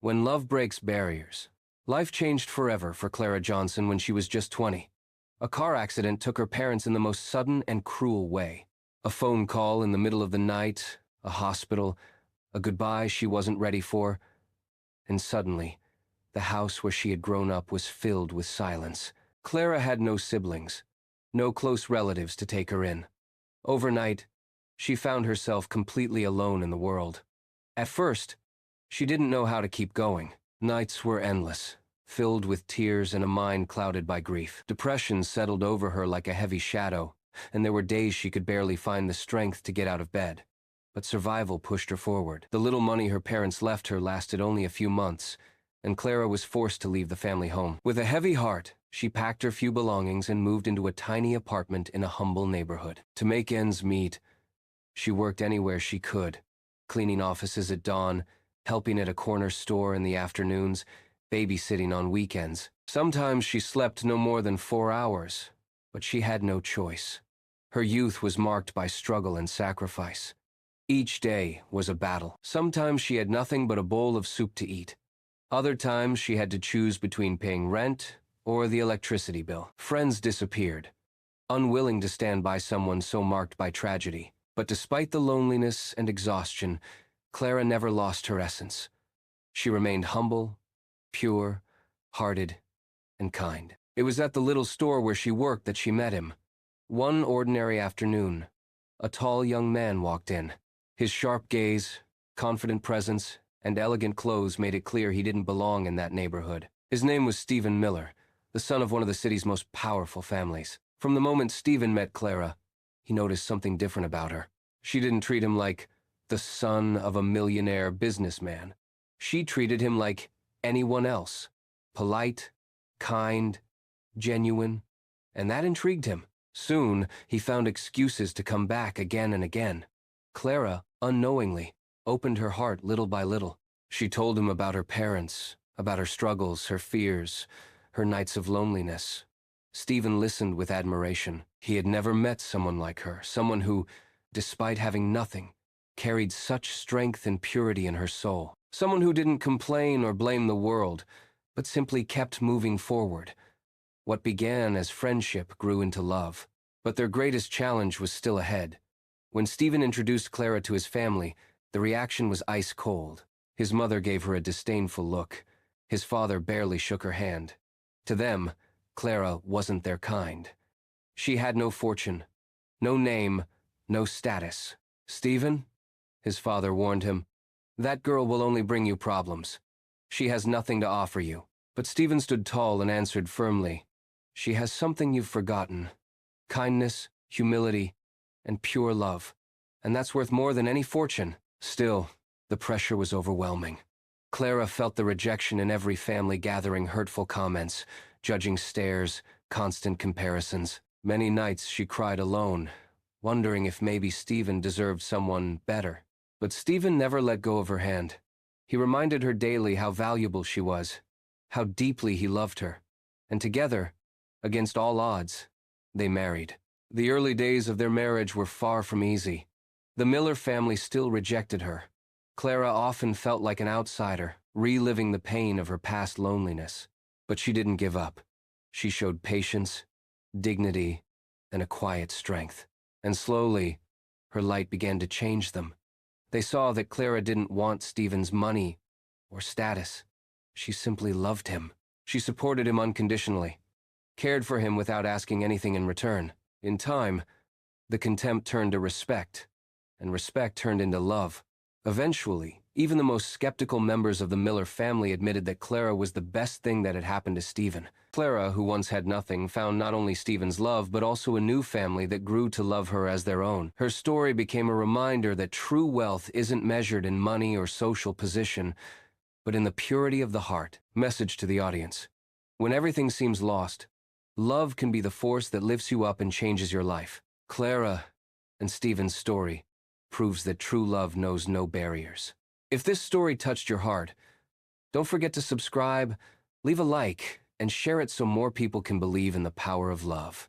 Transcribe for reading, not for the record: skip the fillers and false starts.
When love breaks barriers. Life changed forever for Clara Johnson when she was just 20. A car accident took her parents in the most sudden and cruel way. A phone call in the middle of the night, a hospital, a goodbye she wasn't ready for, and suddenly, the house where she had grown up was filled with silence. Clara had no siblings, no close relatives to take her in. Overnight, she found herself completely alone in the world. At first, she didn't know how to keep going. Nights were endless, filled with tears and a mind clouded by grief. Depression settled over her like a heavy shadow, and there were days she could barely find the strength to get out of bed. But survival pushed her forward. The little money her parents left her lasted only a few months, and Clara was forced to leave the family home. With a heavy heart, she packed her few belongings and moved into a tiny apartment in a humble neighborhood. To make ends meet, she worked anywhere she could, cleaning offices at dawn, helping at a corner store in the afternoons, babysitting on weekends. Sometimes she slept no more than 4 hours, but she had no choice. Her youth was marked by struggle and sacrifice. Each day was a battle. Sometimes she had nothing but a bowl of soup to eat. Other times she had to choose between paying rent or the electricity bill. Friends disappeared, unwilling to stand by someone so marked by tragedy. But despite the loneliness and exhaustion, Clara never lost her essence. She remained humble, pure, hearted, and kind. It was at the little store where she worked that she met him. One ordinary afternoon, a tall young man walked in. His sharp gaze, confident presence, and elegant clothes made it clear he didn't belong in that neighborhood. His name was Stephen Miller, the son of one of the city's most powerful families. From the moment Stephen met Clara, he noticed something different about her. She didn't treat him like the son of a millionaire businessman. She treated him like anyone else, polite, kind, genuine, and that intrigued him. Soon, he found excuses to come back again and again. Clara, unknowingly, opened her heart little by little. She told him about her parents, about her struggles, her fears, her nights of loneliness. Stephen listened with admiration. He had never met someone like her, someone who, despite having nothing, carried such strength and purity in her soul. Someone who didn't complain or blame the world, but simply kept moving forward. What began as friendship grew into love. But their greatest challenge was still ahead. When Stephen introduced Clara to his family, the reaction was ice cold. His mother gave her a disdainful look. His father barely shook her hand. To them, Clara wasn't their kind. She had no fortune, no name, no status. "Stephen," his father warned him, "that girl will only bring you problems. She has nothing to offer you." But Stephen stood tall and answered firmly, "She has something you've forgotten. Kindness, humility, and pure love. And that's worth more than any fortune." Still, the pressure was overwhelming. Clara felt the rejection in every family gathering, hurtful comments, judging stares, constant comparisons. Many nights she cried alone, wondering if maybe Stephen deserved someone better. But Stephen never let go of her hand. He reminded her daily how valuable she was, how deeply he loved her. And together, against all odds, they married. The early days of their marriage were far from easy. The Miller family still rejected her. Clara often felt like an outsider, reliving the pain of her past loneliness. But she didn't give up. She showed patience, dignity, and a quiet strength. And slowly, her light began to change them. They saw that Clara didn't want Stephen's money or status. She simply loved him. She supported him unconditionally, cared for him without asking anything in return. In time, the contempt turned to respect, and respect turned into love. Eventually, even the most skeptical members of the Miller family admitted that Clara was the best thing that had happened to Stephen. Clara, who once had nothing, found not only Stephen's love, but also a new family that grew to love her as their own. Her story became a reminder that true wealth isn't measured in money or social position, but in the purity of the heart. Message to the audience: when everything seems lost, love can be the force that lifts you up and changes your life. Clara and Stephen's story proves that true love knows no barriers. If this story touched your heart, don't forget to subscribe, leave a like, and share it so more people can believe in the power of love.